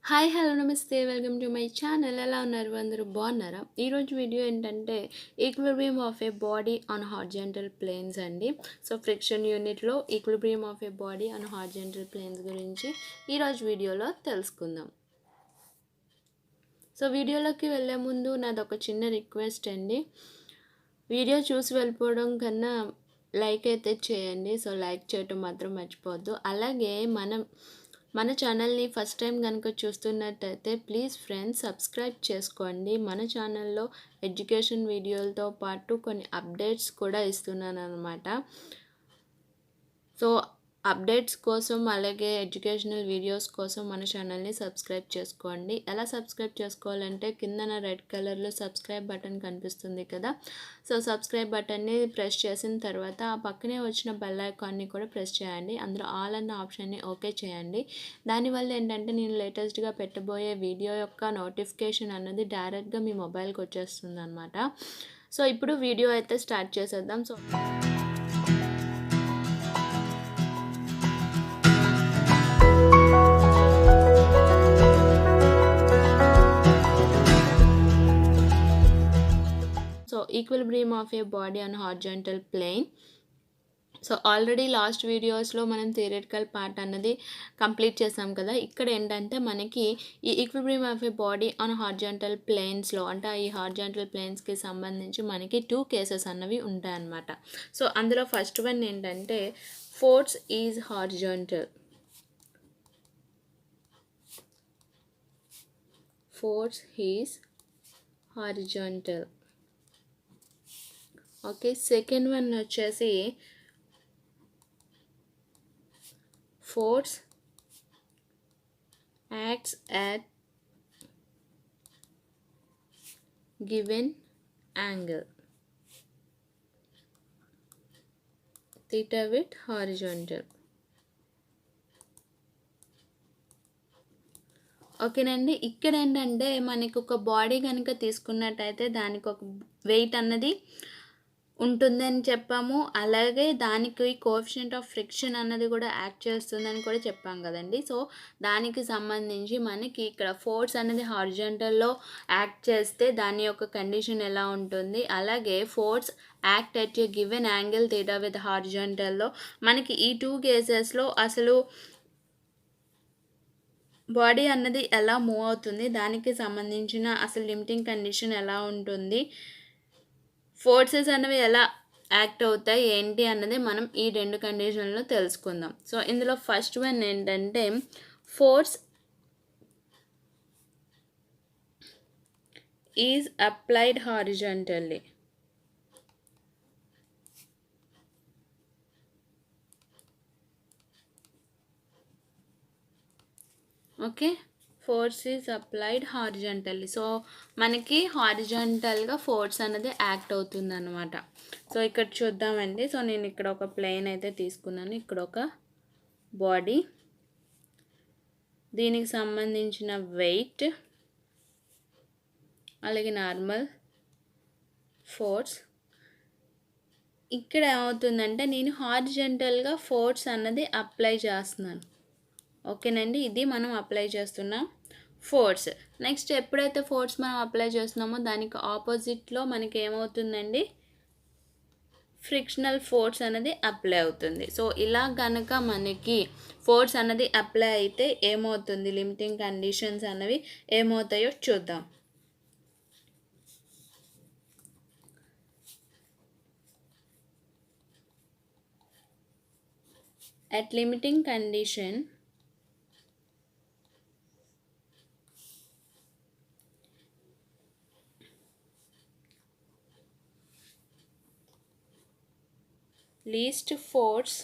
Hi hello నమస్తే welcome to my channel. ఎలా ఉన్నారు అందరూ బాగున్నారా? ఈరోజు వీడియో ఏంటంటే equilibrium of a body on horizontal planes అండి. సో ఫ్రిక్షన్ యూనిట్లో equilibrium of a body on horizontal planes గురించి ఈరోజు వీడియోలో తెలుసుకుందాం. సో వీడియోలోకి వెళ్ళే ముందు నాది ఒక చిన్న రిక్వెస్ట్ అండి. వీడియో చూసి వెళ్ళిపోవడం కన్నా లైక్ అయితే చేయండి. సో లైక్ చేయటం మాత్రం మర్చిపోవద్దు. అలాగే మన ఛానల్ని ఫస్ట్ టైం కనుక చూస్తున్నట్టయితే ప్లీజ్ ఫ్రెండ్స్ సబ్స్క్రైబ్ చేసుకోండి. మన ఛానల్లో ఎడ్యుకేషన్ వీడియోలతో పాటు కొన్ని అప్డేట్స్ కూడా ఇస్తున్నాను అనమాట. సో అప్డేట్స్ కోసం అలాగే ఎడ్యుకేషనల్ వీడియోస్ కోసం మన ఛానల్ని సబ్స్క్రైబ్ చేసుకోండి. ఎలా సబ్స్క్రైబ్ చేసుకోవాలంటే కిందన రెడ్ కలర్లో సబ్స్క్రైబ్ బటన్ కనిపిస్తుంది కదా. సో సబ్స్క్రైబ్ బటన్ని ప్రెస్ చేసిన తర్వాత ఆ పక్కనే వచ్చిన బెల్ ఐకాన్ని కూడా ప్రెస్ చేయండి. అందులో ఆల్ అన్న ఆప్షన్ని ఓకే చేయండి. దానివల్ల ఏంటంటే నేను లేటెస్ట్గా పెట్టబోయే వీడియో యొక్క నోటిఫికేషన్ అన్నది డైరెక్ట్గా మీ మొబైల్కి వచ్చేస్తుంది అనమాట. సో ఇప్పుడు వీడియో అయితే స్టార్ట్ చేసేద్దాం. So equilibrium of a body on horizontal plane. So already last వీడియోస్లో మనం థియరిటికల్ పార్ట్ అన్నది కంప్లీట్ చేసాం కదా. ఇక్కడ ఏంటంటే మనకి ఈ equilibrium of a body on horizontal ప్లేన్స్లో అంటే ఈ హార్జెంటల్ ప్లేన్స్కి సంబంధించి మనకి 2 కేసెస్ అన్నవి ఉంటాయన్నమాట. సో అందులో ఫస్ట్ వన్ ఏంటంటే force is horizontal. Force is horizontal. Okay, second one వచ్చేసి force acts at given angle theta with horizontal. ఓకేనండి, ఇక్కడ ఏంటంటే మనకి ఒక బాడీ కనుక తీసుకున్నట్టయితే దానికి ఒక వెయిట్ అన్నది ఉంటుందని చెప్పాము. అలాగే దానికి కోఎఫిషియంట్ ఆఫ్ ఫ్రిక్షన్ అన్నది కూడా యాక్ట్ చేస్తుందని కూడా చెప్పాం కదండి. సో దానికి సంబంధించి మనకి ఇక్కడ ఫోర్స్ అనేది హార్జెంటల్లో యాక్ట్ చేస్తే దాని యొక్క కండిషన్ ఎలా ఉంటుంది, అలాగే force act at a given angle theta with హార్జెంటల్లో మనకి ఈ 2 కేసెస్లో అసలు బాడీ అన్నది ఎలా మూవ్ అవుతుంది, దానికి సంబంధించిన అసలు లిమిటింగ్ కండిషన్ ఎలా ఉంటుంది, ఫోర్సెస్ అనేవి ఎలా యాక్ట్ అవుతాయి ఏంటి అన్నది మనం ఈ 2 కండిషన్లో తెలుసుకుందాం. సో ఇందులో ఫస్ట్ వన్ ఏంటంటే force is applied horizontally. Okay, force is applied horizontally. So మనకి హారిజాంటల్గా ఫోర్స్ అనేది యాక్ట్ అవుతుంది అనమాట. సో ఇక్కడ చూద్దామండి. సో నేను ఇక్కడ ఒక ప్లేన్ అయితే తీసుకున్నాను. ఇక్కడ ఒక బాడీ, దీనికి సంబంధించిన వెయిట్ అలాగే నార్మల్ ఫోర్స్. ఇక్కడ ఏమవుతుందంటే నేను హారిజాంటల్గా ఫోర్స్ అన్నది అప్లై చేస్తున్నాను. ఓకేనండి, ఇది మనం అప్లై చేస్తున్న ఫోర్స్. నెక్స్ట్ ఎప్పుడైతే ఫోర్స్ మనం అప్లై చేస్తున్నామో దానికి ఆపోజిట్లో మనకి ఏమవుతుందండి, ఫ్రిక్షనల్ ఫోర్స్ అనేది అప్లై అవుతుంది. సో ఇలా కనుక మనకి ఫోర్స్ అన్నది అప్లై అయితే ఏమవుతుంది, లిమిటింగ్ కండిషన్స్ అనేవి ఏమవుతాయో చూద్దాం. At limiting condition least force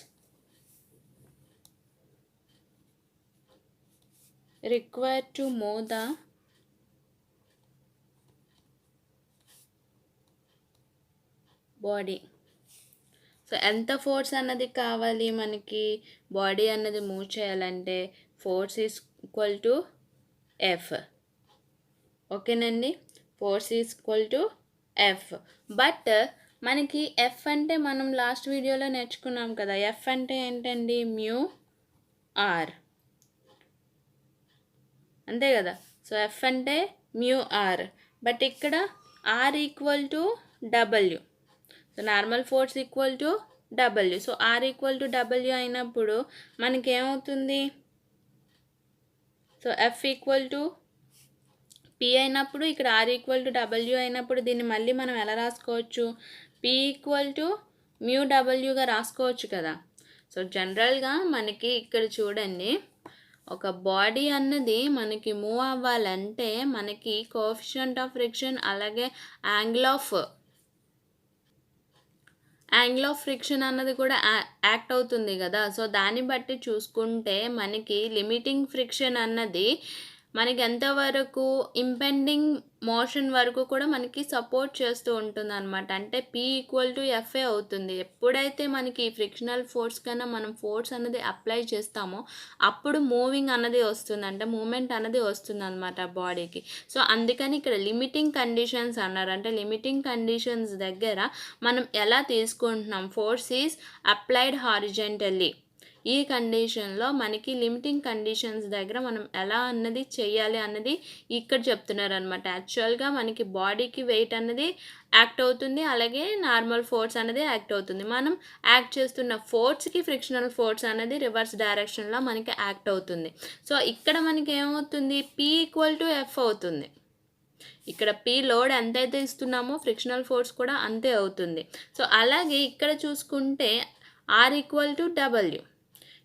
required to move the body. So ఎంత ఫోర్స్ అన్నది కావాలి మనకి బాడీ అన్నది మూవ్ చేయాలంటే force is equal to F. ఓకేనండి, force is equal to F. But మనకి ఎఫ్ అంటే మనం లాస్ట్ వీడియోలో నేర్చుకున్నాం కదా, ఎఫ్ అంటే ఏంటండి మ్యూ ఆర్. అంతే కదా. సో ఎఫ్ అంటే మ్యూ ఆర్, బట్ ఇక్కడ R equal to W. So normal force equal to W. So R equal to W అయినప్పుడు మనకి ఏమవుతుంది, so F equal to P అయినప్పుడు ఇక్కడ ఆర్ ఈక్వల్ టు డబ్ల్యూ అయినప్పుడు దీన్ని మళ్ళీ మనం ఎలా రాసుకోవచ్చు, పి ఈక్వల్ టు మ్యూ డబ్ల్యూగా రాసుకోవచ్చు కదా. సో జనరల్గా మనకి ఇక్కడ చూడండి, ఒక బాడీ అన్నది మనకి మూవ్ అవ్వాలంటే మనకి కోఎఫిషియంట్ ఆఫ్ ఫ్రిక్షన్ అలాగే యాంగిల్ ఆఫ్ ఫ్రిక్షన్ అన్నది కూడా యాక్ట్ అవుతుంది కదా. సో దాన్ని బట్టి చూసుకుంటే మనకి లిమిటింగ్ ఫ్రిక్షన్ అన్నది మనకి ఎంతవరకు ఇంపెండింగ్ మోషన్ వరకు కూడా మనకి సపోర్ట్ చేస్తూ ఉంటుంది అనమాట. అంటే పి ఈక్వల్ టు ఎఫ్ఏ అవుతుంది. ఎప్పుడైతే మనకి ఫ్రిక్షనల్ ఫోర్స్ కన్నా మనం ఫోర్స్ అన్నది అప్లై చేస్తామో అప్పుడు మూవింగ్ అన్నది వస్తుంది, అంటే మూమెంట్ అన్నది వస్తుంది అనమాట బాడీకి. సో అందుకని ఇక్కడ లిమిటింగ్ కండిషన్స్ అన్నారు. అంటే లిమిటింగ్ కండిషన్స్ దగ్గర మనం ఎలా తీసుకుంటున్నాం, ఫోర్స్ ఈజ్ అప్లైడ్ హారిజెంటల్లీ. ఈ కండిషన్లో మనకి లిమిటింగ్ కండిషన్స్ దగ్గర మనం ఎలా అన్నది చేయాలి అన్నది ఇక్కడ చెప్తున్నారు అనమాట. యాక్చువల్గా మనకి బాడీకి వెయిట్ అన్నది యాక్ట్ అవుతుంది, అలాగే నార్మల్ ఫోర్స్ అనేది యాక్ట్ అవుతుంది. మనం యాక్ట్ చేస్తున్న ఫోర్స్కి ఫ్రిక్షనల్ ఫోర్స్ అనేది రివర్స్ డైరెక్షన్లో మనకి యాక్ట్ అవుతుంది. సో ఇక్కడ మనకి ఏమవుతుంది, పి ఈక్వల్ టు ఎఫ్ అవుతుంది. ఇక్కడ పి లోడ్ ఎంతైతే ఇస్తున్నామో ఫ్రిక్షనల్ ఫోర్స్ కూడా అంతే అవుతుంది. సో అలాగే ఇక్కడ చూసుకుంటే ఆర్ ఈక్వల్ టు డబ్ల్యూ.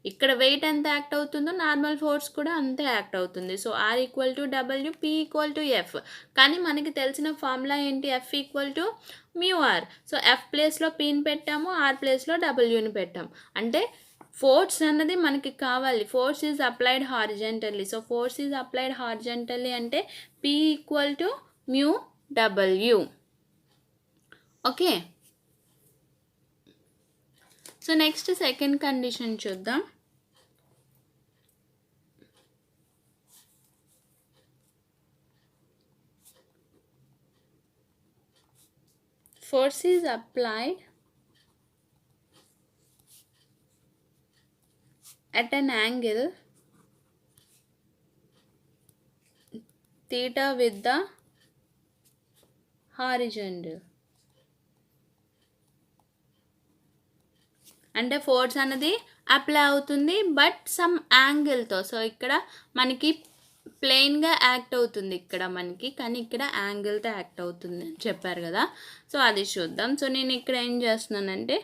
ఇక్కడ వెయిట్ ఎంత యాక్ట్ అవుతుందో నార్మల్ ఫోర్స్ కూడా అంతే యాక్ట్ అవుతుంది. So R equal to W, P equal to F. కానీ మనకి తెలిసిన ఫార్ములా ఏంటి, F equal to mu R. So F ప్లేస్లో పిని పెట్టాము, ఆర్ ప్లేస్లో డబ్ల్యూని పెట్టాము. అంటే ఫోర్స్ అన్నది మనకి కావాలి, force is applied horizontally. So force is applied horizontally అంటే P equal to mu W. Okay. So next second condition చూద్దాం. Force is applied at an angle theta with the horizontal. అంటే force అనేది apply అవుతుంది but some యాంగిల్తో. So ఇక్కడ మనకి ప్లెయిన్గా act అవుతుంది ఇక్కడ మనకి, కానీ ఇక్కడ యాంగిల్తో యాక్ట్ అవుతుంది అని చెప్పారు కదా. సో అది చూద్దాం. సో నేను ఇక్కడ ఏం చేస్తున్నానంటే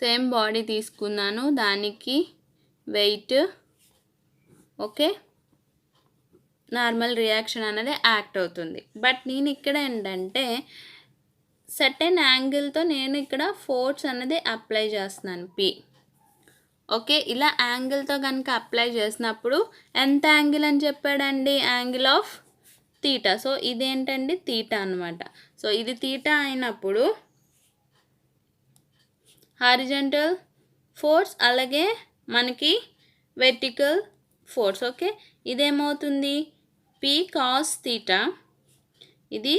సేమ్ బాడీ తీసుకున్నాను, దానికి వెయిట్, ఓకే, నార్మల్ రియాక్షన్ అనేది యాక్ట్ అవుతుంది. బట్ నేను ఇక్కడ ఏంటంటే సర్టెన్ యాంగిల్తో నేను ఇక్కడ ఫోర్స్ అనేది అప్లై చేస్తున్నాను, పి. ఓకే, ఇలా యాంగిల్తో కనుక అప్లై చేసినప్పుడు ఎంత యాంగిల్ అని చెప్పాడండి, యాంగిల్ ఆఫ్ తీటా. సో ఇదేంటండి తీటా అనమాట. సో ఇది తీటా అయినప్పుడు హారిజంటల్ ఫోర్స్ అలాగే మనకి వెర్టికల్ ఫోర్స్. ఓకే, ఇదేమవుతుంది పి కాస్ తీటా, ఇది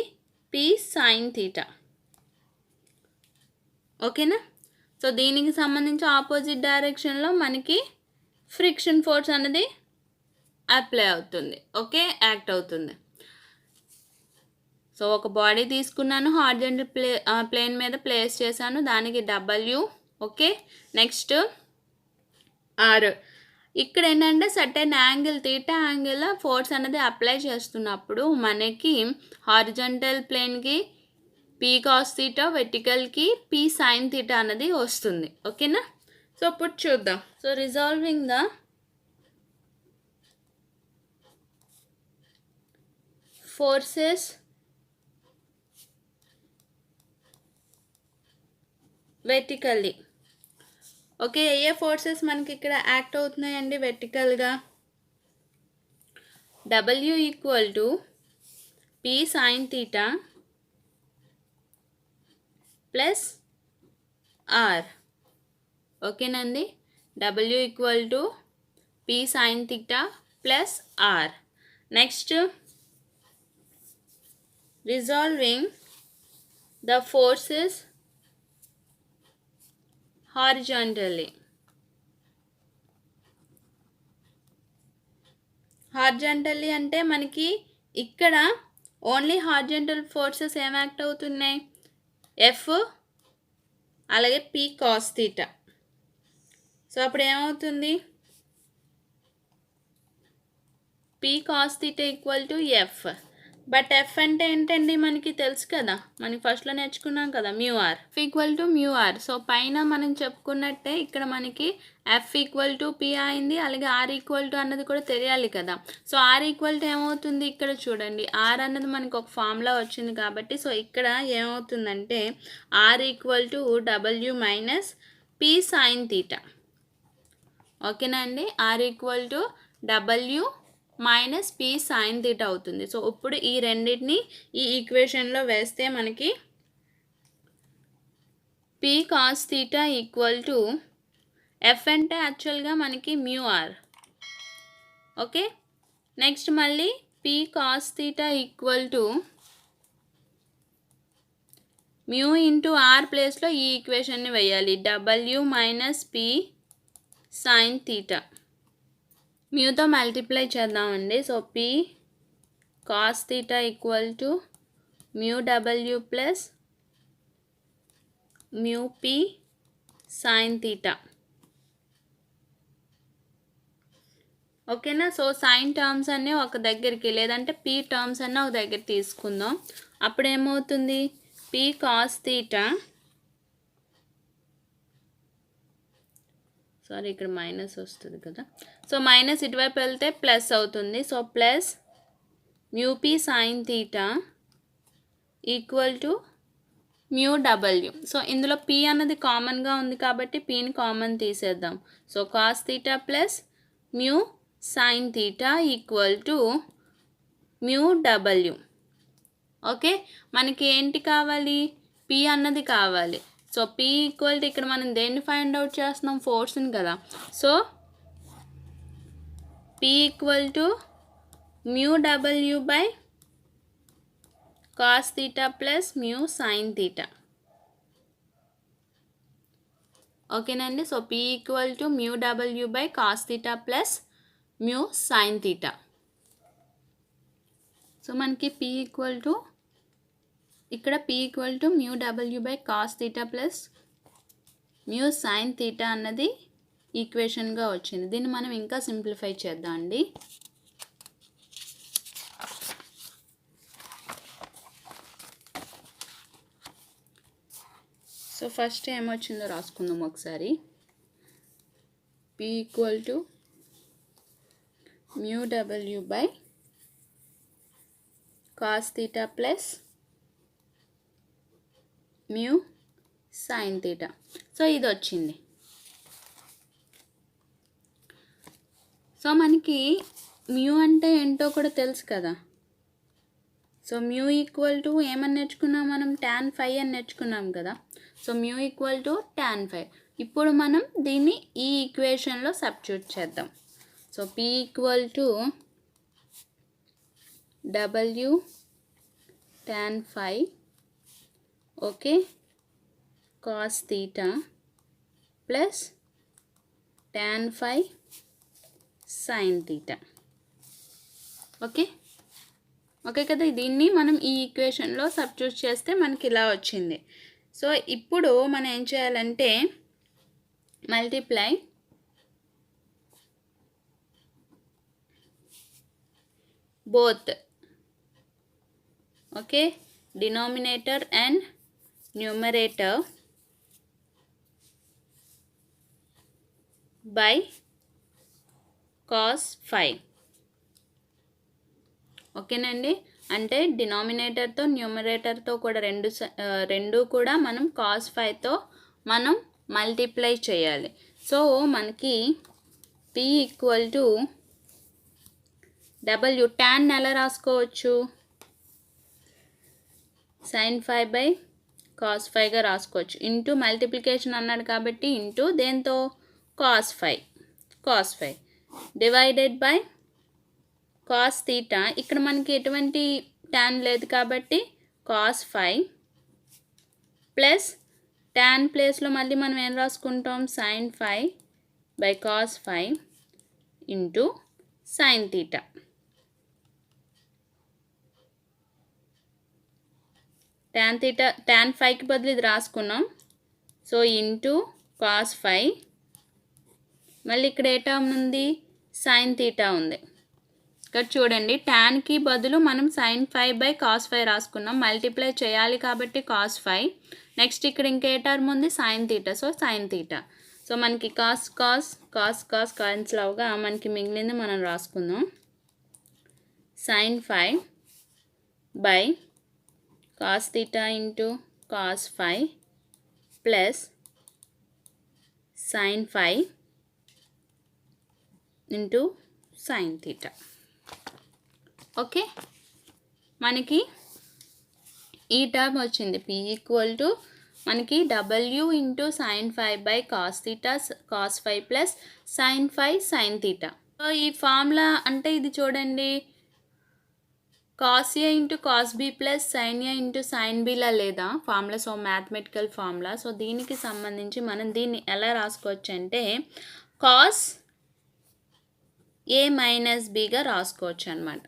పి సైన్ తీటా. ఓకేనా. సో దీనికి సంబంధించి ఆపోజిట్ డైరెక్షన్లో మనకి ఫ్రిక్షన్ ఫోర్స్ అనేది అప్లై అవుతుంది, ఓకే, యాక్ట్ అవుతుంది. సో ఒక బాడీ తీసుకున్నాను, హారిజంటల్ ప్లేన్ మీద ప్లేస్ చేశాను, దానికి డబ్ల్యూ, ఓకే. Next R. ఇక్కడ ఏంటంటే certain angle theta angle force అనేది అప్లై చేస్తున్నప్పుడు మనకి హారిజంటల్ ప్లేన్కి పీ కాస్ థీటా, వెర్టికల్కి పీ సైన్ థీటా అనేది వస్తుంది, ఓకేనా. సో ఇప్పుడు చూద్దాం. So resolving the forces vertically. Okay, ఏ ఫోర్సెస్ మనకి ఇక్కడ యాక్ట్ అవుతున్నాయండి వెర్టికల్గా, W equal to P sign theta plus R. ఓకేనండి, W equal to P sign theta plus R. Next resolving the forces horizontally. Horizontally అంటే మనకి ఇక్కడ ఓన్లీ హార్జెంటల్ ఫోర్సెస్ ఏం యాక్ట్ అవుతున్నాయి, ఎఫ్ అలాగే పీ కాస్ థీటా. సో అప్పుడు ఏమవుతుంది, P cos theta equal to F. But F అంటే ఏంటండి మనకి తెలుసు కదా, మనకి ఫస్ట్లో నేర్చుకున్నాం కదా, mu R equal to mu R. So పైన మనం చెప్పుకున్నట్టే ఇక్కడ మనకి ఎఫ్ ఈక్వల్ టు పీ అయింది, అలాగే ఆర్ ఈక్వల్ టు అన్నది కూడా తెలియాలి కదా. సో ఆర్ ఈక్వల్ టు ఏమవుతుంది, ఇక్కడ చూడండి ఆర్ అన్నది మనకి ఒక ఫార్ములా వచ్చింది కాబట్టి, సో ఇక్కడ ఏమవుతుందంటే R equal to W minus P sign theta. ఓకేనా అండి, R equal to W minus P sign theta అవుతుంది. సో ఇప్పుడు ఈ రెండింటిని ఈ ఈక్వేషన్లో వేస్తే మనకి P cos theta equal to F అంటే యాక్చువల్గా మనకి మ్యూ ఆర్. ఓకే, నెక్స్ట్ మళ్ళీ P cos theta equal to mu into R ప్లేస్లో ఈ ఈక్వేషన్ని వేయాలి, W minus P sign theta. మ్యూతో మల్టిప్లై చేద్దామండి. So P cos theta equal to mu W plus mu P sign theta. ఓకేనా, so sign terms అన్నీ ఒక దగ్గరికి, లేదంటే పీ టర్మ్స్ అన్నీ ఒక దగ్గర తీసుకుందాం. అప్పుడు ఏమవుతుంది, పీ కాస్ థీటా, సారీ ఇక్కడ మైనస్ వస్తుంది కదా, సో మైనస్ ఇటువైపు వెళ్తే ప్లస్ అవుతుంది. So plus mu P sine theta equal to mu W. So ఇందులో పీ అన్నది కామన్గా ఉంది కాబట్టి పీని కామన్ తీసేద్దాం. So cos theta plus mu sine theta equal to mu W. Okay, మనకి ఏంటి కావాలి, పీ అన్నది కావాలి. సో పీ ఈక్వల్ టు ఇక్కడ మనం దేన్ని ఫైండ్ అవుట్ చేస్తున్నాం, ఫోర్స్ని కదా. So P equal to mu W by cos theta plus mu sine theta. ఓకేనండి, so P equal to mu W by cos theta plus mu sine theta. So మనకి P equal to ఇక్కడ P equal to mu W by cos theta plus mu sine theta అన్నది ఈక్వేషన్గా వచ్చింది. దీన్ని మనం ఇంకా simplify చేద్దాం అండి. సో ఫస్ట్ ఏమొచ్చిందో రాసుకుందాం ఒకసారి. P equal to mu W by cos theta plus mu sine theta. So ఇది వచ్చింది. సో మనకి మ్యూ అంటే ఏంటో కూడా తెలుసు కదా. సో మ్యూ ఈక్వల్ టు ఏమని నేర్చుకున్నాం మనం, tan phi అని నేర్చుకున్నాం కదా. So mu equal to tan phi. ఇప్పుడు మనం దీన్ని ఈ ఈక్వేషన్లో సబ్స్టిట్యూట్ చేద్దాం. So P equal to W tan phi, okay, cos theta plus tan phi sine theta. Okay okay కదా, దీన్ని మనం ఈ ఈక్వేషన్లో సబ్స్టిట్యూట్ చేస్తే మనకి ఇలా వచ్చింది. సో ఇప్పుడు మనం ఏం చేయాలంటే multiply both, okay, denominator and numerator by cos phi. ఓకేనండి, అంటే డినామినేటర్తో న్యూమరేటర్తో కూడా రెండు కూడా మనం కాస్ phiతో మనం మల్టిప్లై చేయాలి. సో మనకి P equal to W, tan ఎలా రాసుకోవచ్చు, sin phi బై కాస్ phiగా రాసుకోవచ్చు. ఇంటూ మల్టిప్లికేషన్ అన్నాడు కాబట్టి ఇంటూ దేంతో, cos phi divided by cos theta. ఇక్కడ మనకి ఎటువంటి tan లేదు కాబట్టి కాస్ phi ప్లస్ tan ప్లేస్లో మళ్ళీ మనం ఏం రాసుకుంటాం, sin phi by cos phi into sine theta. tan phiకి బదులు ఇది రాసుకున్నాం. సో ఇంటూ కాస్ ఫై, మళ్ళీ ఇక్కడ ఏ టర్మ్ ఉంది, సైన్ తీటా ఉంది. ఇక్కడ చూడండి, ట్యాన్కి బదులు మనం sine phi by cos phi రాసుకున్నాం, మల్టిప్లై చేయాలి కాబట్టి కాస్ ఫై. నెక్స్ట్ ఇక్కడ ఇంకే టర్మ్ ఉంది, sine theta. So sine theta. So మనకి cos cos cos cos cancel అవగా మనకి మిగిలింది మనం రాసుకుందాం. Sine phi by cos theta into cos phi plus sine phi into sine theta. Okay, మనకి ఈ టర్మ్ వచ్చింది p ఈక్వల్ టు మనకి w into sine phi by cos theta cos phi plus sine phi sine theta. So ఈ formula అంటే ఇది చూడండి, cos A into cos B plus sine A into sign బిలా లేదా formula. So mathematical formula. So దీనికి సంబంధించి మనం దీన్ని ఎలా రాసుకోవచ్చు అంటే కాస్ ఏ మైనస్ బిగా రాసుకోవచ్చు అనమాట.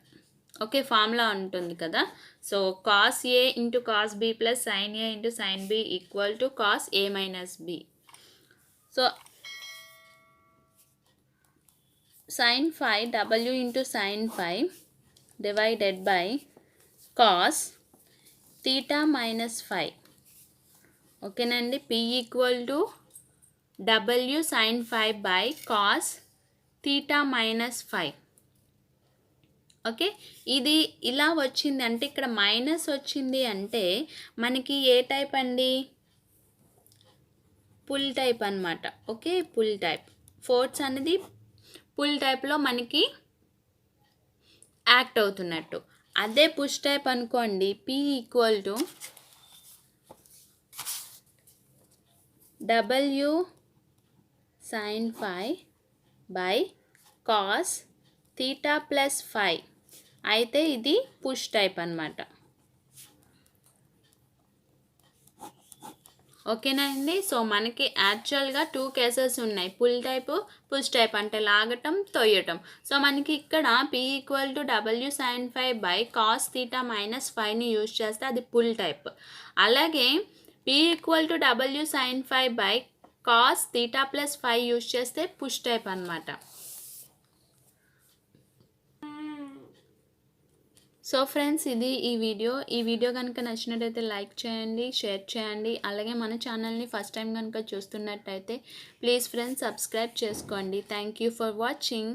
ఓకే, ఫార్ములా ఉంటుంది కదా. So cos A into cos B plus sine A into sine B equal to cos A minus B. So sine phi W into sine phi divided by cos theta minus phi. ఓకేనండి, p equal to W sine phi by cos theta minus phi. Okay, ఇది ఇలా వచ్చింది అంటే ఇక్కడ minus వచ్చింది అంటే మనకి ఏ టైప్ అండి, పుల్ టైప్ అనమాట. Okay, pull type. ఫోర్స్ అనేది పుల్ టైప్లో మనకి యాక్ట్ అవుతున్నట్టు. అదే పుష్ టైప్ అనుకోండి, p equal to W sine phi by cos theta plus phi. అయితే ఇది పుష్ టైప్ అనమాట. ఓకేనా అండి. సో మనకి యాక్చువల్గా 2 కేసెస్ ఉన్నాయి, పుల్ టైప్ పుష్ టైప్ అంటే లాగటం తొయ్యటం. సో మనకి ఇక్కడ p equal to W sine phi by cos theta minus ఫైవ్ని యూజ్ చేస్తే అది పుల్ టైప్. అలాగే p equal to W sine phi by cos theta plus five use చేస్తే push type అనమాట. So friends, ఇది ఈ వీడియో కనుక నచ్చినట్టయితే లైక్ చేయండి, షేర్ చేయండి. అలాగే మన ఛానల్ని ఫస్ట్ టైం కనుక చూస్తున్నట్టయితే ప్లీజ్ ఫ్రెండ్స్ సబ్స్క్రైబ్ చేసుకోండి. Thank you for watching.